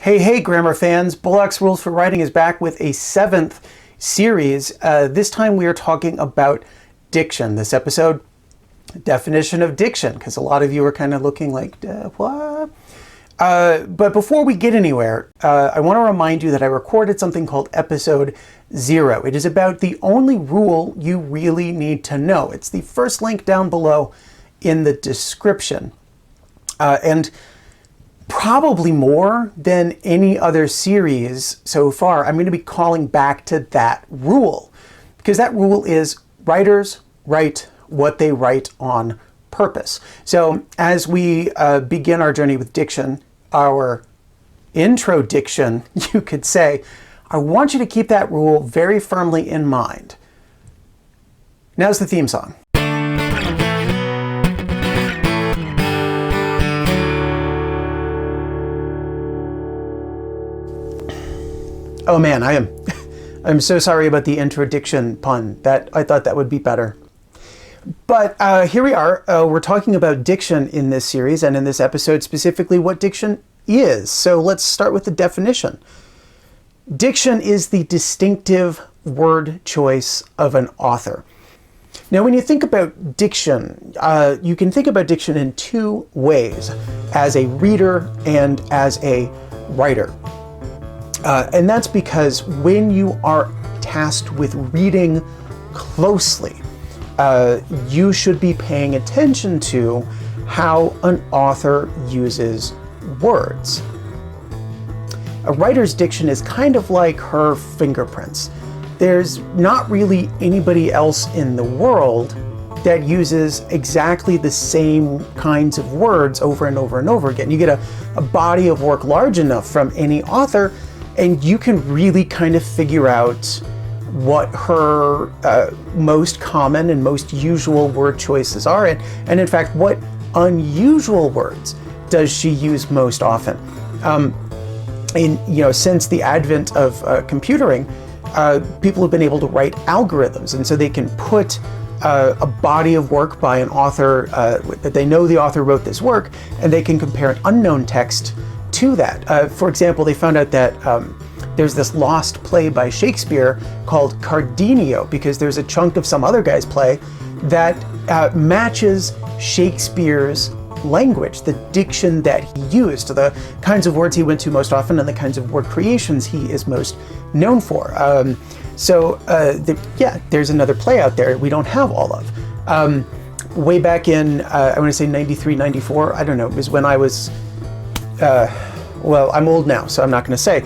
Hey, grammar fans. Bullock's Rules for Writing is back with a 7th series. This time we are talking about diction. This episode, definition of diction, because a lot of you are kind of looking like, what? But before we get anywhere, I want to remind you that I recorded something called Episode 0. It is about the only rule you really need to know. It's the first link down below in the description. And probably more than any other series so far, I'm going to be calling back to that rule, because that rule is writers write what they write on purpose. So as we begin our journey with diction, our intro-diction, you could say, I want you to keep that rule very firmly in mind. Now's the theme song. Oh man, I'm so sorry about the intro-diction pun. I thought that would be better. But here we are. We're talking about diction in this series, and in this episode specifically what diction is. So let's start with the definition. Diction is the distinctive word choice of an author. Now, when you think about diction, you can think about diction in two ways, as a reader and as a writer. And that's because when you are tasked with reading closely, you should be paying attention to how an author uses words. A writer's diction is kind of like her fingerprints. There's not really anybody else in the world that uses exactly the same kinds of words over and over and over again. You get a body of work large enough from any author, and you can really kind of figure out what her most common and most usual word choices are, and in fact, what unusual words does she use most often. Since the advent of computing, people have been able to write algorithms, and so they can put a body of work by an author that they know the author wrote this work, and they can compare an unknown text to that. For example, they found out that there's this lost play by Shakespeare called Cardenio, because there's a chunk of some other guy's play that matches Shakespeare's language, the diction that he used, the kinds of words he went to most often, and the kinds of word creations he is most known for. There's another play out there we don't have all of. Way back in, I want to say 93, 94, I don't know, it was when I was, I'm old now, so I'm not going to say.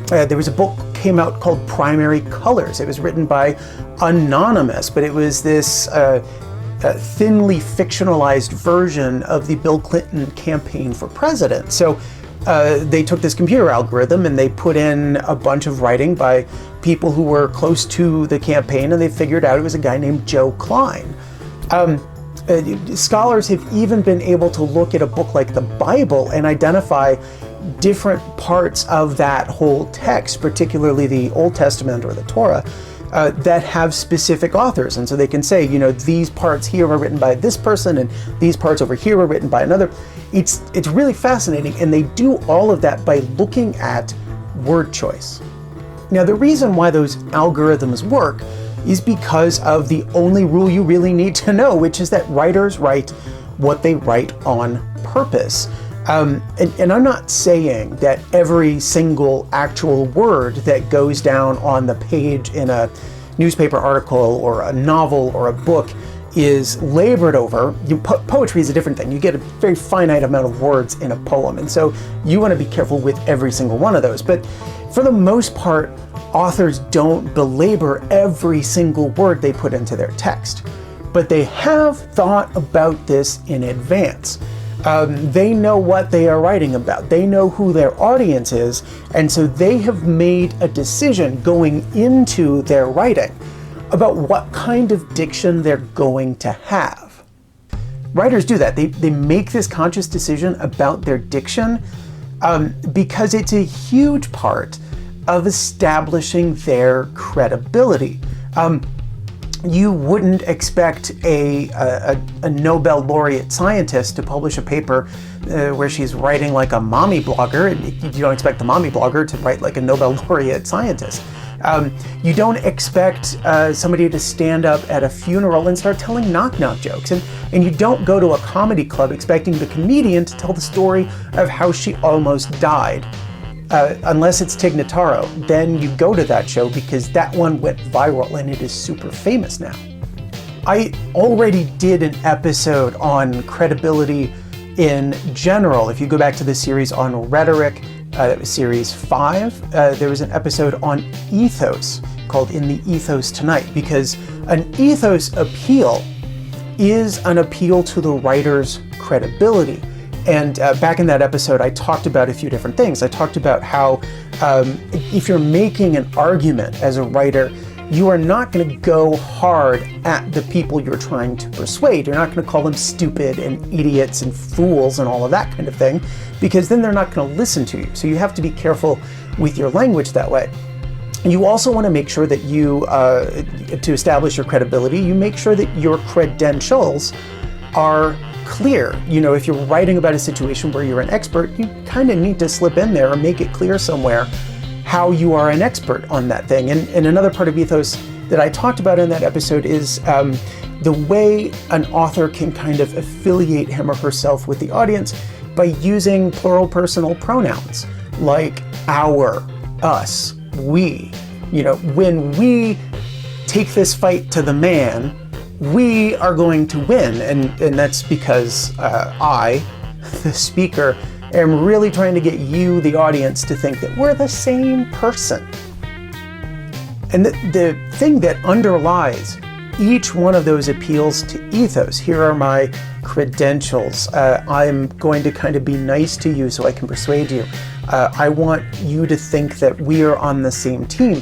There was a book came out called Primary Colors. It was written by Anonymous, but it was this thinly fictionalized version of the Bill Clinton campaign for president. So they took this computer algorithm and they put in a bunch of writing by people who were close to the campaign, and they figured out it was a guy named Joe Klein. Scholars have even been able to look at a book like the Bible and identify different parts of that whole text, particularly the Old Testament or the Torah, that have specific authors. And so they can say, these parts here were written by this person and these parts over here were written by another. It's really fascinating, and they do all of that by looking at word choice. Now, the reason why those algorithms work is because of the only rule you really need to know, which is that writers write what they write on purpose. And I'm not saying that every single actual word that goes down on the page in a newspaper article or a novel or a book is labored over. Poetry is a different thing. You get a very finite amount of words in a poem, and so you want to be careful with every single one of those. But for the most part, authors don't belabor every single word they put into their text. But they have thought about this in advance. They know what they are writing about. They know who their audience is, and so they have made a decision going into their writing about what kind of diction they're going to have. Writers do that. They make this conscious decision about their diction because it's a huge part of establishing their credibility. you wouldn't expect a Nobel Laureate scientist to publish a paper where she's writing like a mommy blogger. You don't expect the mommy blogger to write like a Nobel Laureate scientist. You don't expect somebody to stand up at a funeral and start telling knock-knock jokes. And you don't go to a comedy club expecting the comedian to tell the story of how she almost died. Unless it's Tig Notaro, then you go to that show because that one went viral and it is super famous now. I already did an episode on credibility in general. If you go back to the series on rhetoric, that was series 5, there was an episode on ethos called In the Ethos Tonight, because an ethos appeal is an appeal to the writer's credibility. And back in that episode, I talked about a few different things. I talked about how if you're making an argument as a writer, you are not going to go hard at the people you're trying to persuade. You're not going to call them stupid and idiots and fools and all of that kind of thing, because then they're not going to listen to you. So you have to be careful with your language that way. You also want to make sure that you, to establish your credibility, you make sure that your credentials are clear. You know, if you're writing about a situation where you're an expert, you kind of need to slip in there or make it clear somewhere how you are an expert on that thing. And another part of ethos that I talked about in that episode is the way an author can kind of affiliate him or herself with the audience by using plural personal pronouns like our, us, we. You know, when we take this fight to the man, we are going to win, and that's because I, the speaker, am really trying to get you, the audience, to think that we're the same person. And the thing that underlies each one of those appeals to ethos, here are my credentials. I'm going to kind of be nice to you so I can persuade you. I want you to think that we are on the same team.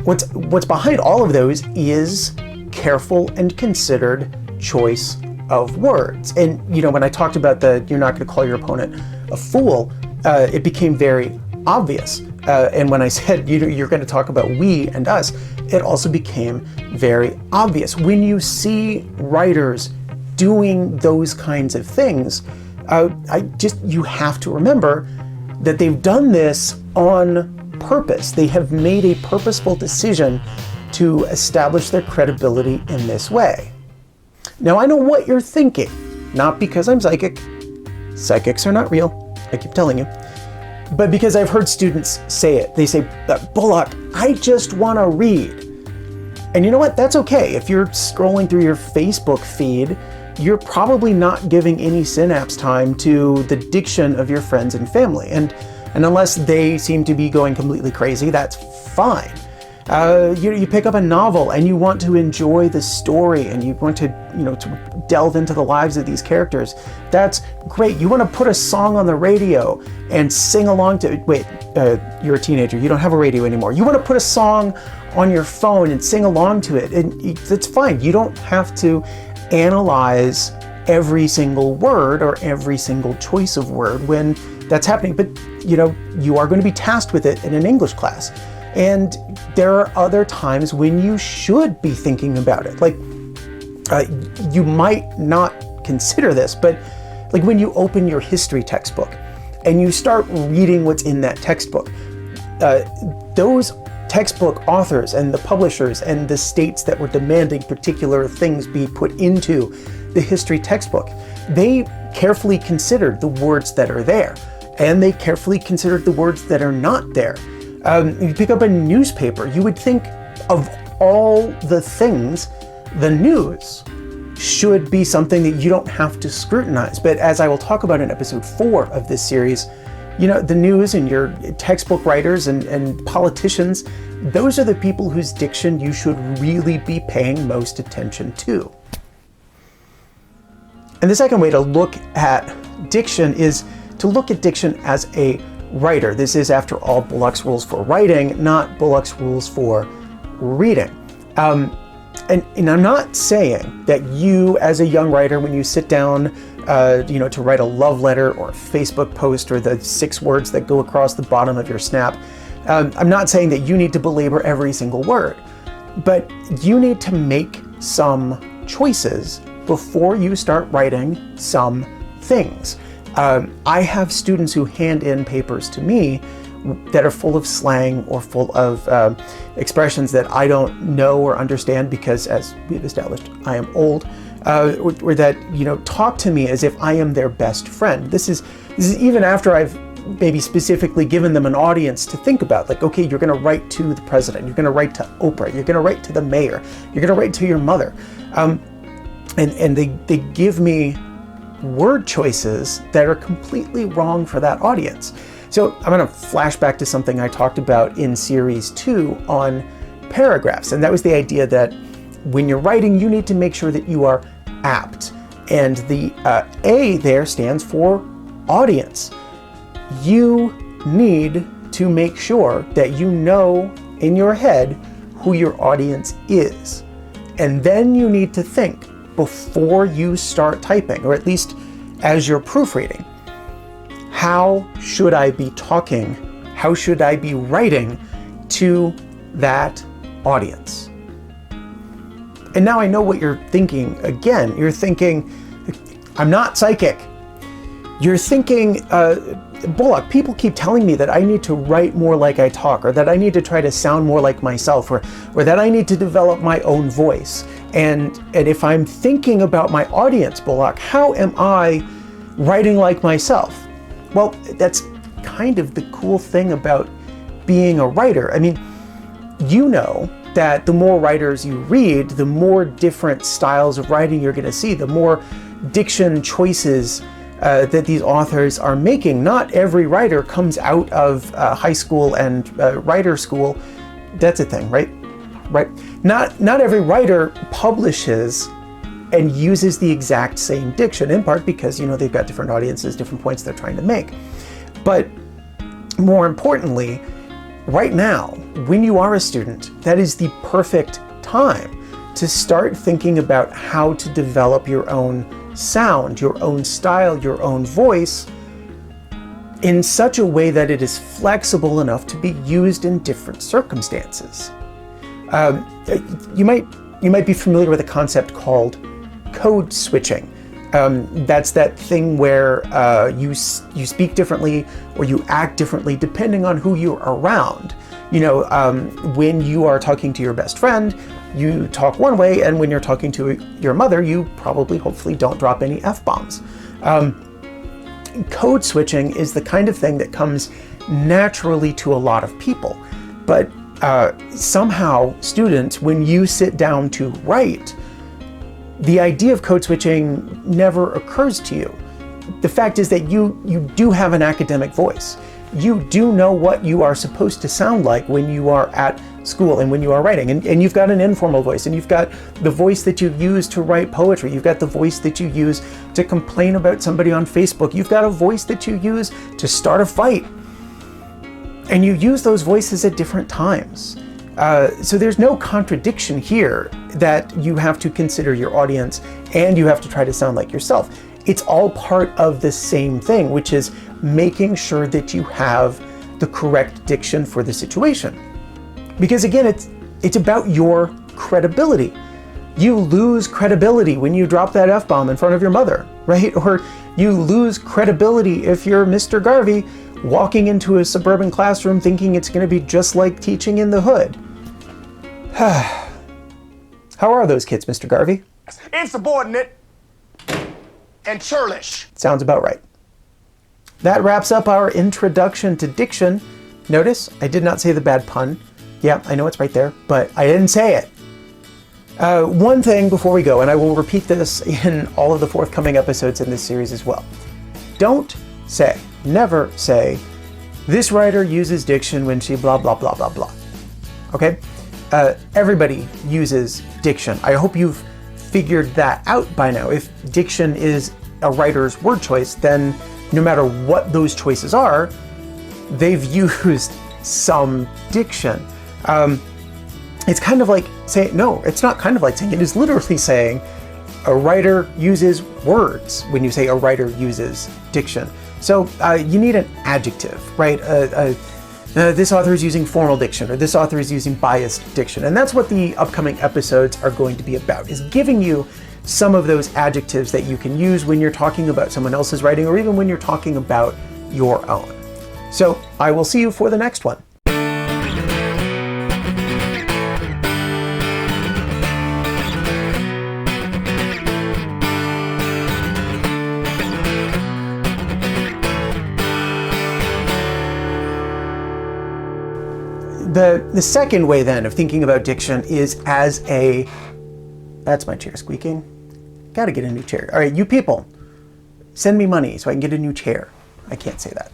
What's behind all of those is careful and considered choice of words. And you know, when I talked about you're not going to call your opponent a fool, it became very obvious. And when I said you're going to talk about we and us, it also became very obvious. When you writers doing those kinds of things, you have to remember that they've done this on purpose. They have made a purposeful decision to establish their credibility in this way. Now, I know what you're thinking, not because I'm psychic. Psychics are not real, I keep telling you, but because I've heard students say it. They say, Bullock, I just want to read. And you know what? That's okay. If you're scrolling through your Facebook feed, you're probably not giving any synapse time to the diction of your friends and family. And unless they seem to be going completely crazy, that's fine. You pick up a novel and you want to enjoy the story and you want to, to delve into the lives of these characters. That's great. You want to put a song on the radio and sing along to it. Wait, you're a teenager. You don't have a radio anymore. You want to put a song on your phone and sing along to it. And it's fine. You don't have to analyze every single word or every single choice of word when that's happening. But, you are going to be tasked with it in an English class. And there are other times when you should be thinking about it. Like, you might not consider this, but like when you open your history textbook and you start reading what's in that textbook, those textbook authors and the publishers and the states that were demanding particular things be put into the history textbook, they carefully considered the words that are there, and they carefully considered the words that are not there. You pick up a newspaper, you would think of all the things, the news should be something that you don't have to scrutinize. But as I will talk about in episode 4 of this series, the news and your textbook writers and politicians, those are the people whose diction you should really be paying most attention to. And the second way to look at diction is to look at diction as a writer. This is, after all, Bullock's rules for writing, not Bullock's rules for reading. And I'm not saying that you, as a young writer, when you sit down, to write a love letter or a Facebook post or the 6 words that go across the bottom of your snap, I'm not saying that you need to belabor every single word, but you need to make some choices before you start writing some things. I have students who hand in papers to me that are full of slang or full of expressions that I don't know or understand because, as we've established, I am old, or that, talk to me as if I am their best friend. This is even after I've maybe specifically given them an audience to think about, like, okay, you're going to write to the president, you're going to write to Oprah, you're going to write to the mayor, you're going to write to your mother. And they give me word choices that are completely wrong for that audience. So I'm going to flash back to something I talked about in series 2 on paragraphs. And that was the idea that when you're writing, you need to make sure that you are apt. And the A there stands for audience. You need to make sure that you know in your head who your audience is. And then you need to think before you start typing, or at least as you're proofreading. How should I be talking? How should I be writing to that audience? And now I know what you're thinking again. You're thinking, I'm not psychic. You're thinking, Bullock, people keep telling me that I need to write more like I talk, or that I need to try to sound more like myself, or that I need to develop my own voice. And if I'm thinking about my audience, Bullock, how am I writing like myself? Well, that's kind of the cool thing about being a writer. I mean, you know that the more writers you read, the more different styles of writing you're going to see, the more diction choices that these authors are making. Not every writer comes out of high school and writer school. That's a thing, right? Right. Not every writer publishes and uses the exact same diction, in part because, they've got different audiences, different points they're trying to make. But more importantly, right now, when you are a student, that is the perfect time to start thinking about how to develop your own sound, your own style, your own voice in such a way that it is flexible enough to be used in different circumstances. You might be familiar with a concept called code switching. That's that thing where you speak differently or you act differently depending on who you're around. When you are talking to your best friend, you talk one way, and when you're talking to your mother, you probably, hopefully, don't drop any F-bombs. Code switching is the kind of thing that comes naturally to a lot of people. But somehow, students, when you sit down to write, the idea of code switching never occurs to you. The fact is that you do have an academic voice. You do know what you are supposed to sound like when you are at school and when you are writing. And you've got an informal voice, and you've got the voice that you use to write poetry. You've got the voice that you use to complain about somebody on Facebook. You've got a voice that you use to start a fight. And you use those voices at different times. So there's no contradiction here that you have to consider your audience and you have to try to sound like yourself. It's all part of the same thing, which is making sure that you have the correct diction for the situation. Because again, it's about your credibility. You lose credibility when you drop that F-bomb in front of your mother, right? Or you lose credibility if you're Mr. Garvey walking into a suburban classroom thinking it's going to be just like teaching in the hood. How are those kids, Mr. Garvey? Insubordinate and churlish. Sounds about right. That wraps up our introduction to diction. Notice I did not say the bad pun. Yeah, I know it's right there, but I didn't say it. One thing before we go, and I will repeat this in all of the forthcoming episodes in this series as well. Don't say, never say, this writer uses diction when she blah, blah, blah, blah, blah. Okay? Everybody uses diction. I hope you've figured that out by now. If diction is a writer's word choice, then no matter what those choices are, they've used some diction. It's kind of like saying, no, it's not kind of like saying, it is literally saying a writer uses words when you say a writer uses diction. So you need an adjective, right? this author is using formal diction, or this author is using biased diction. And that's what the upcoming episodes are going to be about, is giving you some of those adjectives that you can use when you're talking about someone else's writing, or even when you're talking about your own. So I will see you for the next one. The second way then of thinking about diction is as a, that's my chair squeaking. Gotta get a new chair. All right, you people, send me money so I can get a new chair. I can't say that.